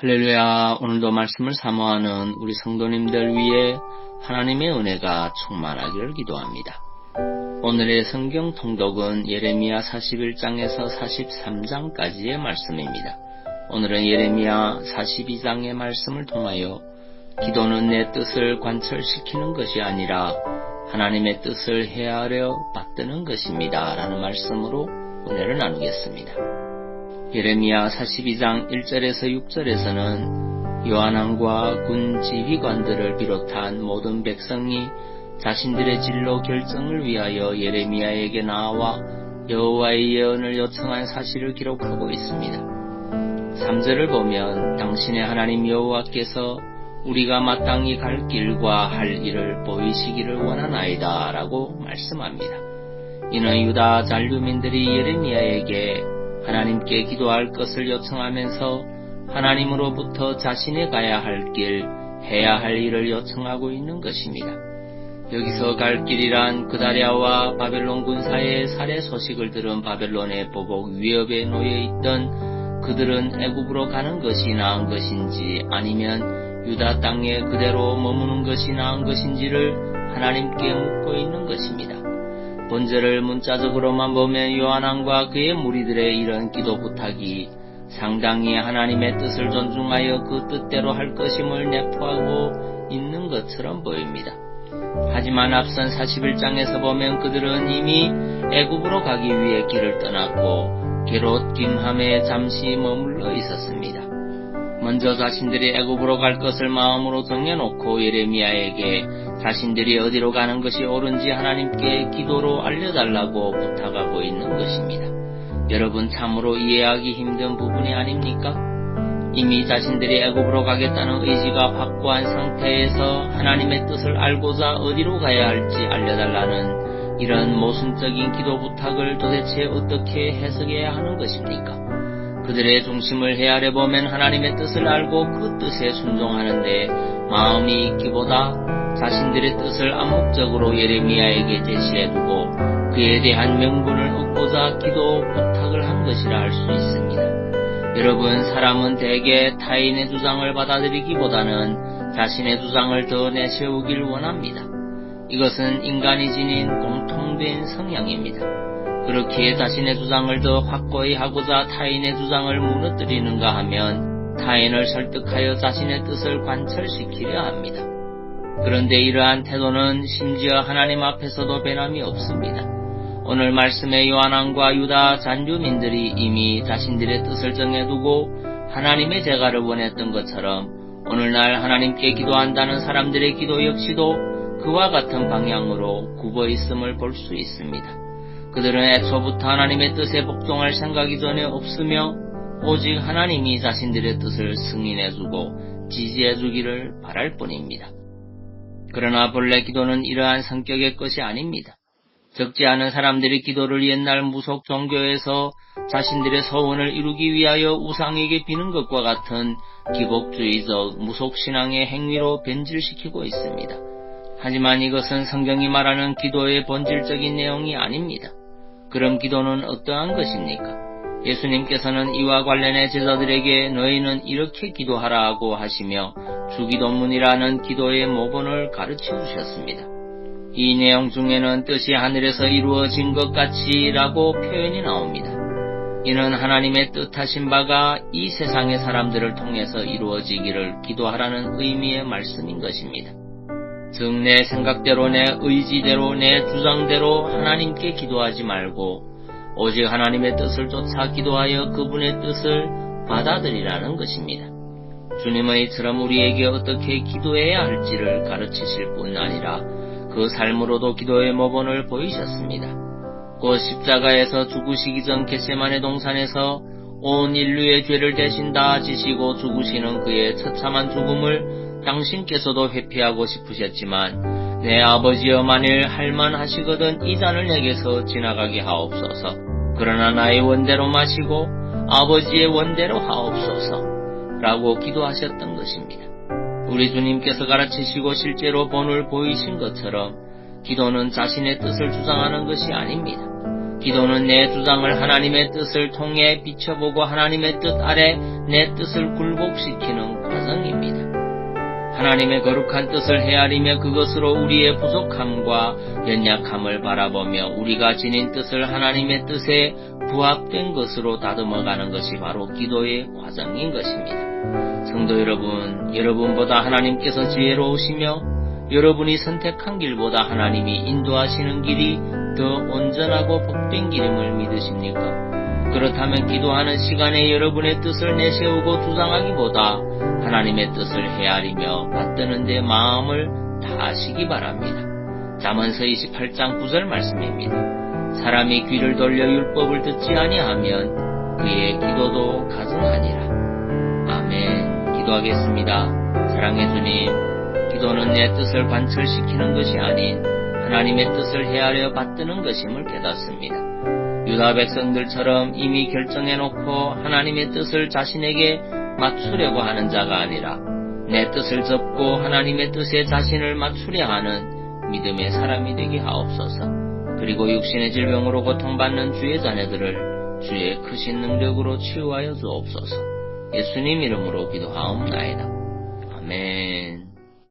할렐루야. 오늘도 말씀을 사모하는 우리 성도님들 위해 하나님의 은혜가 충만하기를 기도합니다. 오늘의 성경 통독은 예레미야 41장에서 43장까지의 말씀입니다. 오늘은 예레미야 42장의 말씀을 통하여 기도는 내 뜻을 관철시키는 것이 아니라 하나님의 뜻을 헤아려 받드는 것입니다 라는 말씀으로 은혜를 나누겠습니다. 예레미야 42장 1절에서 6절에서는 요한왕과 군 지휘관들을 비롯한 모든 백성이 자신들의 진로 결정을 위하여 예레미야에게 나와 여호와의 예언을 요청한 사실을 기록하고 있습니다. 3절을 보면 당신의 하나님 여호와께서 우리가 마땅히 갈 길과 할 일을 보이시기를 원하나이다 라고 말씀합니다. 이는 유다 잔류민들이 예레미야에게 하나님께 기도할 것을 요청하면서 하나님으로부터 자신이 가야 할 길, 해야 할 일을 요청하고 있는 것입니다. 여기서 갈 길이란 그다랴와 바벨론 군사의 살해 소식을 들은 바벨론의 보복 위협에 놓여 있던 그들은 애굽으로 가는 것이 나은 것인지 아니면 유다 땅에 그대로 머무는 것이 나은 것인지를 하나님께 묻고 있는 것입니다. 본절을 문자적으로만 보면 요한왕과 그의 무리들의 이런 기도 부탁이 상당히 하나님의 뜻을 존중하여 그 뜻대로 할 것임을 내포하고 있는 것처럼 보입니다. 하지만 앞선 41장에서 보면 그들은 이미 애굽으로 가기 위해 길을 떠났고 게롯 김함에 잠시 머물러 있었습니다. 먼저 자신들이 애굽으로 갈 것을 마음으로 정해놓고 예레미야에게 자신들이 어디로 가는 것이 옳은지 하나님께 기도로 알려달라고 부탁하고 있는 것입니다. 여러분 참으로 이해하기 힘든 부분이 아닙니까? 이미 자신들이 애굽으로 가겠다는 의지가 확고한 상태에서 하나님의 뜻을 알고자 어디로 가야 할지 알려달라는 이런 모순적인 기도 부탁을 도대체 어떻게 해석해야 하는 것입니까? 그들의 중심을 헤아려보면 하나님의 뜻을 알고 그 뜻에 순종하는데 마음이 있기보다 자신들의 뜻을 암묵적으로 예레미야에게 제시해두고 그에 대한 명분을 얻고자 기도 부탁을 한 것이라 할 수 있습니다. 여러분, 사람은 대개 타인의 주장을 받아들이기보다는 자신의 주장을 더 내세우길 원합니다. 이것은 인간이 지닌 공통된 성향입니다. 그렇기에 자신의 주장을 더 확고히 하고자 타인의 주장을 무너뜨리는가 하면 타인을 설득하여 자신의 뜻을 관철시키려 합니다. 그런데 이러한 태도는 심지어 하나님 앞에서도 변함이 없습니다. 오늘 말씀의 요한왕과 유다 잔류민들이 이미 자신들의 뜻을 정해두고 하나님의 제가를 원했던 것처럼 오늘날 하나님께 기도한다는 사람들의 기도 역시도 그와 같은 방향으로 굽어 있음을 볼 수 있습니다. 그들은 애초부터 하나님의 뜻에 복종할 생각이 전혀 없으며 오직 하나님이 자신들의 뜻을 승인해주고 지지해주기를 바랄 뿐입니다. 그러나 본래 기도는 이러한 성격의 것이 아닙니다. 적지 않은 사람들이 기도를 옛날 무속 종교에서 자신들의 소원을 이루기 위하여 우상에게 비는 것과 같은 기복주의적 무속신앙의 행위로 변질시키고 있습니다. 하지만 이것은 성경이 말하는 기도의 본질적인 내용이 아닙니다. 그럼 기도는 어떠한 것입니까? 예수님께서는 이와 관련해 제자들에게 너희는 이렇게 기도하라고 하시며 주기도문이라는 기도의 모본을 가르쳐 주셨습니다. 이 내용 중에는 뜻이 하늘에서 이루어진 것 같이 라고 표현이 나옵니다. 이는 하나님의 뜻하신 바가 이 세상의 사람들을 통해서 이루어지기를 기도하라는 의미의 말씀인 것입니다. 즉 내 생각대로 내 의지대로 내 주장대로 하나님께 기도하지 말고 오직 하나님의 뜻을 쫓아 기도하여 그분의 뜻을 받아들이라는 것입니다. 주님의 이처럼 우리에게 어떻게 기도해야 할지를 가르치실 뿐 아니라 그 삶으로도 기도의 모본을 보이셨습니다. 곧 십자가에서 죽으시기 전 겟세마네 동산에서 온 인류의 죄를 대신 다 지시고 죽으시는 그의 처참한 죽음을 당신께서도 회피하고 싶으셨지만 내 아버지여 만일 할만하시거든 이 잔을 내게서 지나가게 하옵소서. 그러나 나의 원대로 마시고 아버지의 원대로 하옵소서 라고 기도하셨던 것입니다. 우리 주님께서 가르치시고 실제로 본을 보이신 것처럼 기도는 자신의 뜻을 주장하는 것이 아닙니다. 기도는 내 주장을 하나님의 뜻을 통해 비춰보고 하나님의 뜻 아래 내 뜻을 굴복시키는 과정입니다. 하나님의 거룩한 뜻을 헤아리며 그것으로 우리의 부족함과 연약함을 바라보며 우리가 지닌 뜻을 하나님의 뜻에 부합된 것으로 다듬어가는 것이 바로 기도의 과정인 것입니다. 성도 여러분, 여러분보다 하나님께서 지혜로우시며 여러분이 선택한 길보다 하나님이 인도하시는 길이 더 온전하고 복된 길임을 믿으십니까? 그렇다면 기도하는 시간에 여러분의 뜻을 내세우고 주장하기보다 하나님의 뜻을 헤아리며 받드는 데 마음을 다하시기 바랍니다. 잠언서 28장 9절 말씀입니다. 사람이 귀를 돌려 율법을 듣지 아니하면 그의 기도도 가증하니라. 아멘. 기도하겠습니다. 사랑의 주님, 기도는 내 뜻을 관철시키는 것이 아닌 하나님의 뜻을 헤아려 받드는 것임을 깨닫습니다. 유다 백성들처럼 이미 결정해놓고 하나님의 뜻을 자신에게 맞추려고 하는 자가 아니라 내 뜻을 접고 하나님의 뜻에 자신을 맞추려 하는 믿음의 사람이 되게 하옵소서. 그리고 육신의 질병으로 고통받는 주의 자녀들을 주의 크신 능력으로 치유하여 주옵소서. 예수님 이름으로 기도하옵나이다. 아멘.